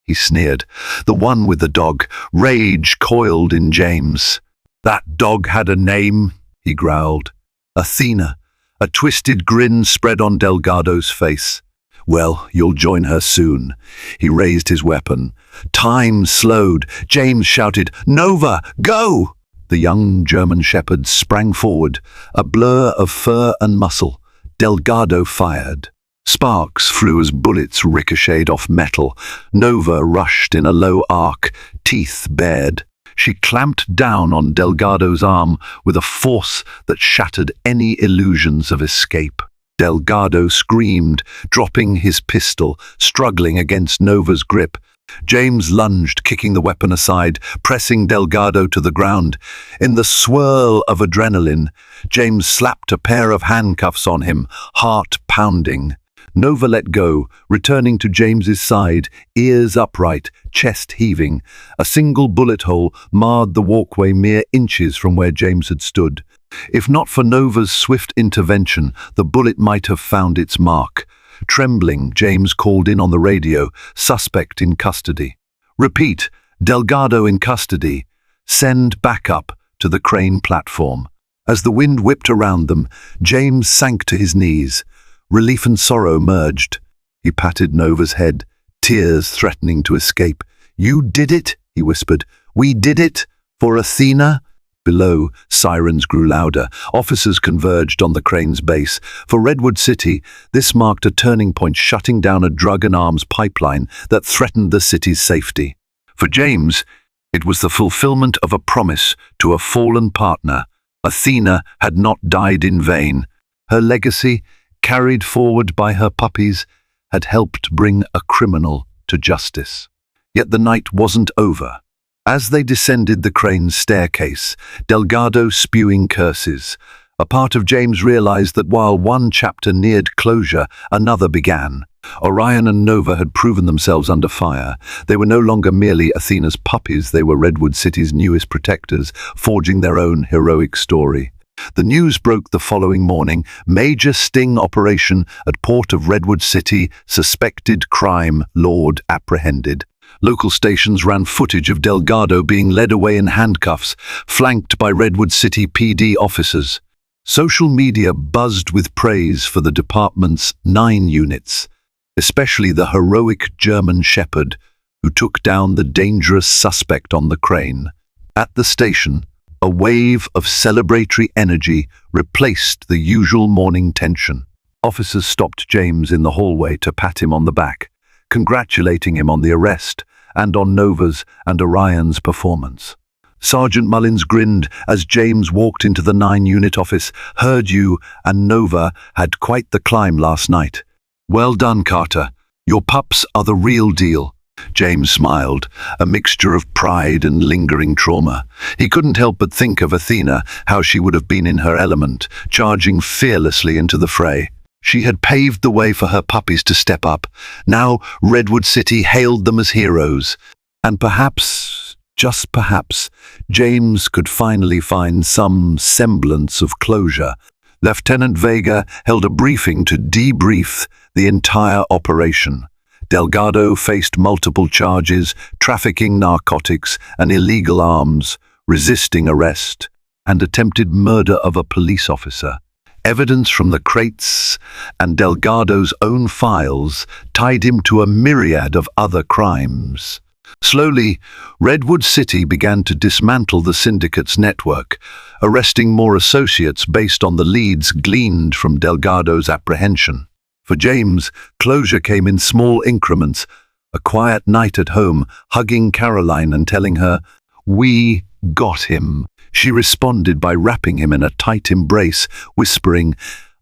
he sneered. The one with the dog. Rage coiled in James. "That dog had a name," he growled. "Athena." A twisted grin spread on Delgado's face. "Well, you'll join her soon." He raised his weapon. Time slowed. James shouted, "Nova, go!" The young German shepherd sprang forward, a blur of fur and muscle. Delgado fired. Sparks flew as bullets ricocheted off metal. Nova rushed in a low arc, teeth bared. She clamped down on Delgado's arm with a force that shattered any illusions of escape. Delgado screamed, dropping his pistol, struggling against Nova's grip. James lunged, kicking the weapon aside, pressing Delgado to the ground. In the swirl of adrenaline, James slapped a pair of handcuffs on him, heart pounding. Nova let go, returning to James's side, ears upright, chest heaving. A single bullet hole marred the walkway mere inches from where James had stood. If not for Nova's swift intervention, the bullet might have found its mark. Trembling, James called in on the radio, "Suspect in custody." "Repeat, Delgado in custody. Send backup to the crane platform." As the wind whipped around them, James sank to his knees. Relief and sorrow merged. He patted Nova's head, tears threatening to escape. "You did it," he whispered. "We did it. For Athena." Below, sirens grew louder. Officers converged on the crane's base. For Redwood City, this marked a turning point, shutting down a drug and arms pipeline that threatened the city's safety. For James, it was the fulfillment of a promise to a fallen partner. Athena had not died in vain. Her legacy, carried forward by her puppies, had helped bring a criminal to justice. Yet the night wasn't over. As they descended the crane's staircase, Delgado spewing curses, a part of James realized that while one chapter neared closure, another began. Orion and Nova had proven themselves under fire. They were no longer merely Athena's puppies, they were Redwood City's newest protectors, forging their own heroic story. The news broke the following morning. Major sting operation at port of Redwood City. Suspected crime lord apprehended. Local stations ran footage of Delgado being led away in handcuffs, flanked by Redwood City PD officers. Social media buzzed with praise for the department's 9 units, especially the heroic German Shepherd who took down the dangerous suspect on the crane. At the station, a wave of celebratory energy replaced the usual morning tension. Officers stopped James in the hallway to pat him on the back, congratulating him on the arrest and on Nova's and Orion's performance. Sergeant Mullins grinned as James walked into the 9-unit office. "Heard you and Nova had quite the climb last night. Well done, Carter. Your pups are the real deal." James smiled, a mixture of pride and lingering trauma. He couldn't help but think of Athena, how she would have been in her element, charging fearlessly into the fray. She had paved the way for her puppies to step up. Now Redwood City hailed them as heroes. And perhaps, just perhaps, James could finally find some semblance of closure. Lieutenant Vega held a briefing to debrief the entire operation. Delgado faced multiple charges: trafficking narcotics and illegal arms, resisting arrest, and attempted murder of a police officer. Evidence from the crates and Delgado's own files tied him to a myriad of other crimes. Slowly, Redwood City began to dismantle the syndicate's network, arresting more associates based on the leads gleaned from Delgado's apprehension. For James, closure came in small increments: a quiet night at home, hugging Caroline and telling her, "We got him." She responded by wrapping him in a tight embrace, whispering,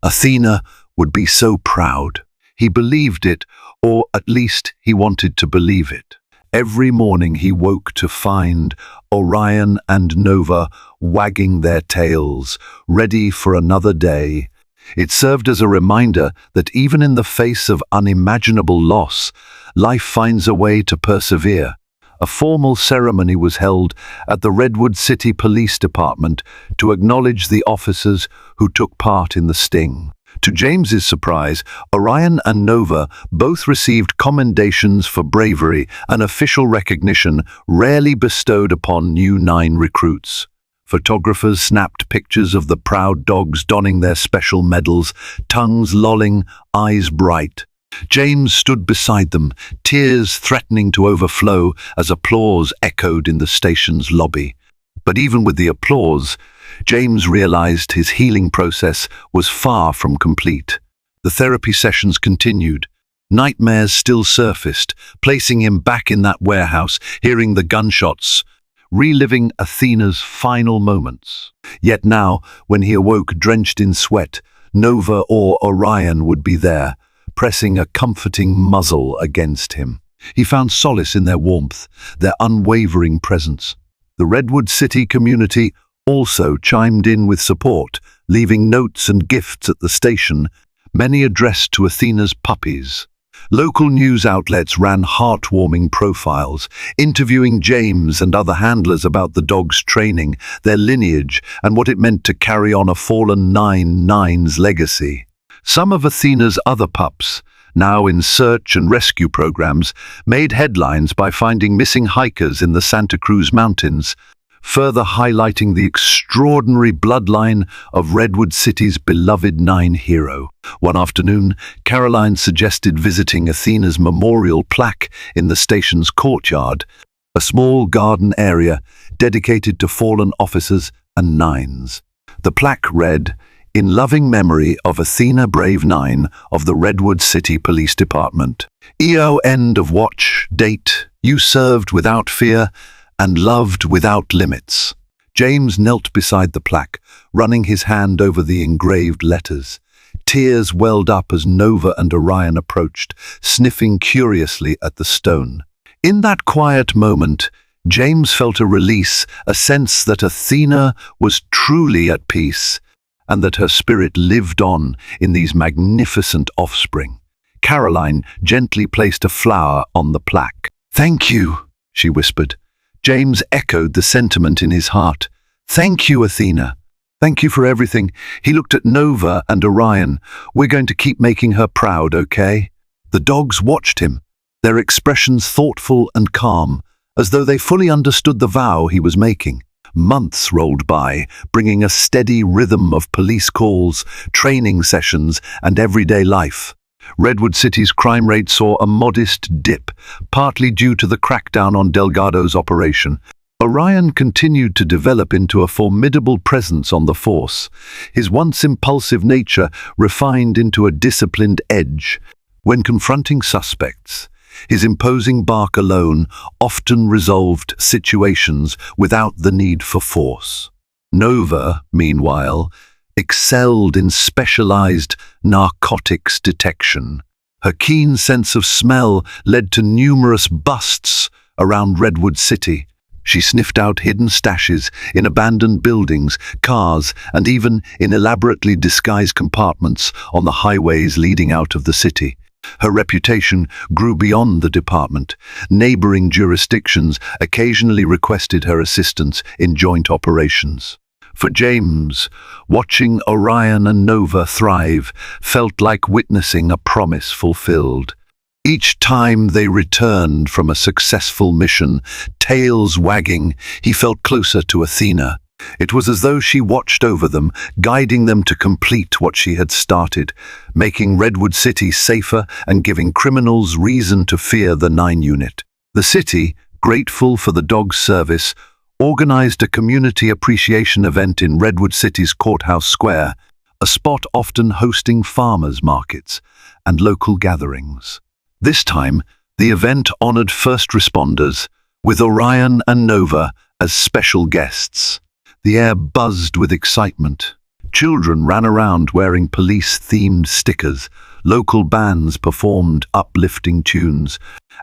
"Athena would be so proud." He believed it, or at least he wanted to believe it. Every morning he woke to find Orion and Nova wagging their tails, ready for another day. It served as a reminder that even in the face of unimaginable loss, life finds a way to persevere. A formal ceremony was held at the Redwood City Police Department to acknowledge the officers who took part in the sting. To James's surprise, Orion and Nova both received commendations for bravery, an official recognition rarely bestowed upon new 9 recruits. Photographers snapped pictures of the proud dogs donning their special medals, tongues lolling, eyes bright. James stood beside them, tears threatening to overflow as applause echoed in the station's lobby. But even with the applause, James realized his healing process was far from complete. The therapy sessions continued. Nightmares still surfaced, placing him back in that warehouse, hearing the gunshots, reliving Athena's final moments. Yet now, when he awoke drenched in sweat, Nova or Orion would be there, pressing a comforting muzzle against him. He found solace in their warmth, their unwavering presence. The Redwood City community also chimed in with support, leaving notes and gifts at the station, many addressed to Athena's puppies. Local news outlets ran heartwarming profiles, interviewing James and other handlers about the dog's training, their lineage, and what it meant to carry on a fallen 9's legacy. Some of Athena's other pups, now in search and rescue programs, made headlines by finding missing hikers in the Santa Cruz Mountains, further highlighting the extraordinary bloodline of Redwood City's beloved 9 hero. One afternoon, Caroline suggested visiting Athena's memorial plaque in the station's courtyard, a small garden area dedicated to fallen officers and 9s. The plaque read, "In loving memory of Athena Brave 9 of the Redwood City Police Department. EO end of watch, date, you served without fear and loved without limits." James knelt beside the plaque, running his hand over the engraved letters. Tears welled up as Nova and Orion approached, sniffing curiously at the stone. In that quiet moment, James felt a release, a sense that Athena was truly at peace, and that her spirit lived on in these magnificent offspring. Caroline gently placed a flower on the plaque. "Thank you," she whispered. James echoed the sentiment in his heart. "Thank you, Athena. Thank you for everything. He looked at Nova and Orion. We're going to keep making her proud, okay? The dogs watched him, their expressions thoughtful and calm, as though they fully understood the vow he was making. Months rolled by, bringing a steady rhythm of police calls, training sessions, and everyday life. Redwood City's crime rate saw a modest dip, partly due to the crackdown on Delgado's operation. Orion continued to develop into a formidable presence on the force, his once impulsive nature refined into a disciplined edge. When confronting suspects, his imposing bark alone often resolved situations without the need for force. Nova, meanwhile, excelled in specialized narcotics detection. Her keen sense of smell led to numerous busts around Redwood City. She sniffed out hidden stashes in abandoned buildings, cars, and even in elaborately disguised compartments on the highways leading out of the city. Her reputation grew beyond the department. Neighboring jurisdictions occasionally requested her assistance in joint operations. For James, watching Orion and Nova thrive felt like witnessing a promise fulfilled. Each time they returned from a successful mission, tails wagging, he felt closer to Athena. It was as though she watched over them, guiding them to complete what she had started, making Redwood City safer and giving criminals reason to fear the 9 Unit. The city, grateful for the dog's service, organized a community appreciation event in Redwood City's Courthouse Square, a spot often hosting farmers' markets and local gatherings. This time, the event honored first responders, with Orion and Nova as special guests. The air buzzed with excitement. Children ran around wearing police-themed stickers, local bands performed uplifting tunes,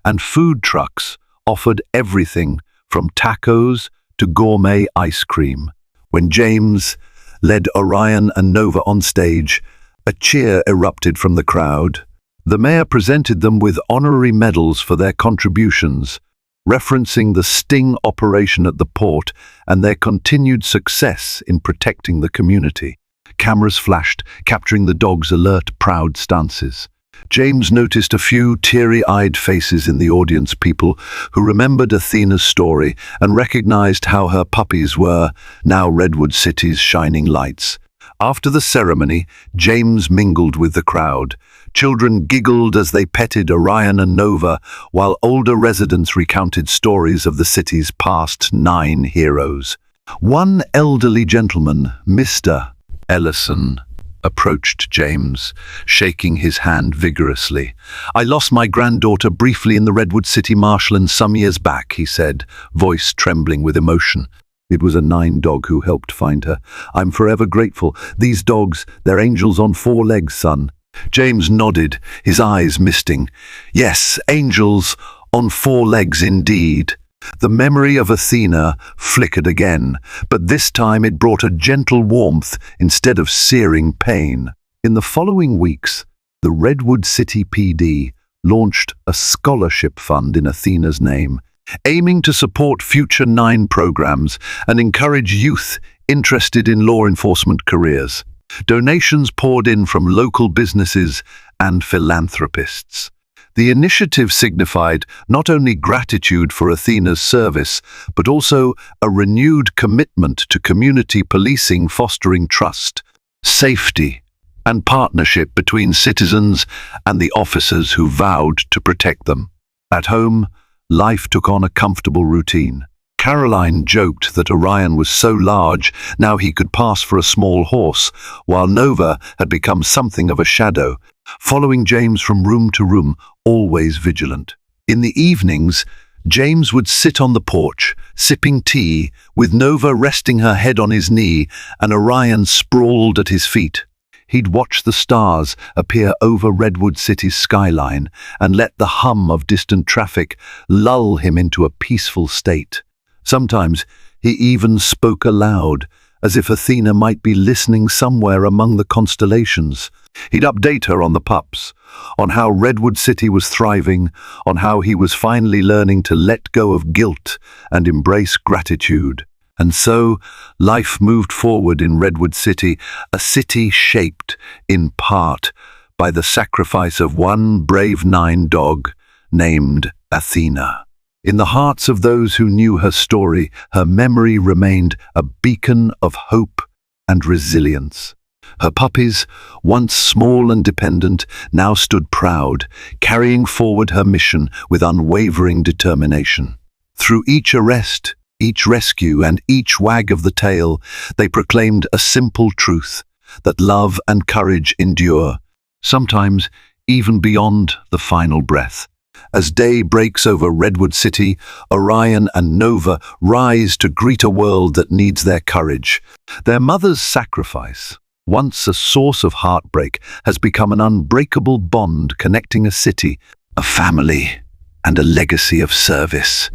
and food trucks offered everything from tacos to gourmet ice cream. When James led Orion and Nova on stage, a cheer erupted from the crowd. The mayor presented them with honorary medals for their contributions, referencing the sting operation at the port and their continued success in protecting the community. Cameras flashed, capturing the dogs' alert, proud stances. James noticed a few teary-eyed faces in the audience, people who remembered Athena's story and recognized how her puppies were now Redwood City's shining lights. After the ceremony, James mingled with the crowd. Children giggled as they petted Orion and Nova, while older residents recounted stories of the city's past 9 heroes. One elderly gentleman, Mr. Ellison, approached James, shaking his hand vigorously. "I lost my granddaughter briefly in the Redwood City marshlands some years back," he said, voice trembling with emotion. "It was a 9 dog who helped find her. I'm forever grateful. These dogs, they're angels on 4 legs, son." James nodded, his eyes misting. "Yes, angels on 4 legs indeed." The memory of Athena flickered again, but this time it brought a gentle warmth instead of searing pain. In the following weeks, the Redwood City PD launched a scholarship fund in Athena's name, aiming to support future 9 programs and encourage youth interested in law enforcement careers. Donations poured in from local businesses and philanthropists. The initiative signified not only gratitude for Athena's service, but also a renewed commitment to community policing, fostering trust, safety, and partnership between citizens and the officers who vowed to protect them. At home, life took on a comfortable routine. Caroline joked that Orion was so large now he could pass for a small horse, while Nova had become something of a shadow, following James from room to room, always vigilant. In the evenings, James would sit on the porch, sipping tea, with Nova resting her head on his knee and Orion sprawled at his feet. He'd watch the stars appear over Redwood City's skyline and let the hum of distant traffic lull him into a peaceful state. Sometimes he even spoke aloud, as if Athena might be listening somewhere among the constellations. He'd update her on the pups, on how Redwood City was thriving, on how he was finally learning to let go of guilt and embrace gratitude. And so, life moved forward in Redwood City, a city shaped, in part, by the sacrifice of one brave dog named Athena. In the hearts of those who knew her story, her memory remained a beacon of hope and resilience. Her puppies, once small and dependent, now stood proud, carrying forward her mission with unwavering determination. Through each arrest, each rescue, and each wag of the tail, they proclaimed a simple truth, that love and courage endure, sometimes even beyond the final breath. As day breaks over Redwood City, Orion and Nova rise to greet a world that needs their courage. Their mother's sacrifice, once a source of heartbreak, has become an unbreakable bond connecting a city, a family, and a legacy of service.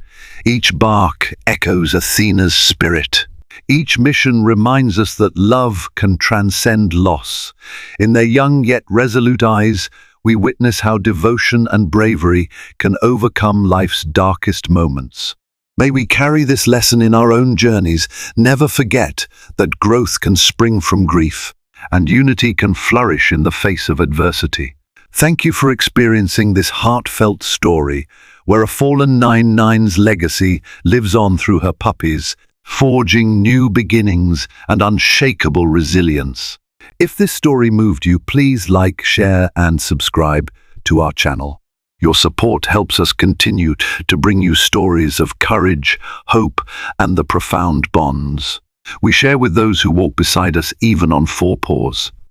Each bark echoes Athena's spirit. Each mission reminds us that love can transcend loss. In their young yet resolute eyes, we witness how devotion and bravery can overcome life's darkest moments. May we carry this lesson in our own journeys, never forget that growth can spring from grief, and unity can flourish in the face of adversity. Thank you for experiencing this heartfelt story, where a fallen 9's legacy lives on through her puppies, forging new beginnings and unshakable resilience. If this story moved you, please like, share, and subscribe to our channel. Your support helps us continue to bring you stories of courage, hope, and the profound bonds we share with those who walk beside us even on four paws.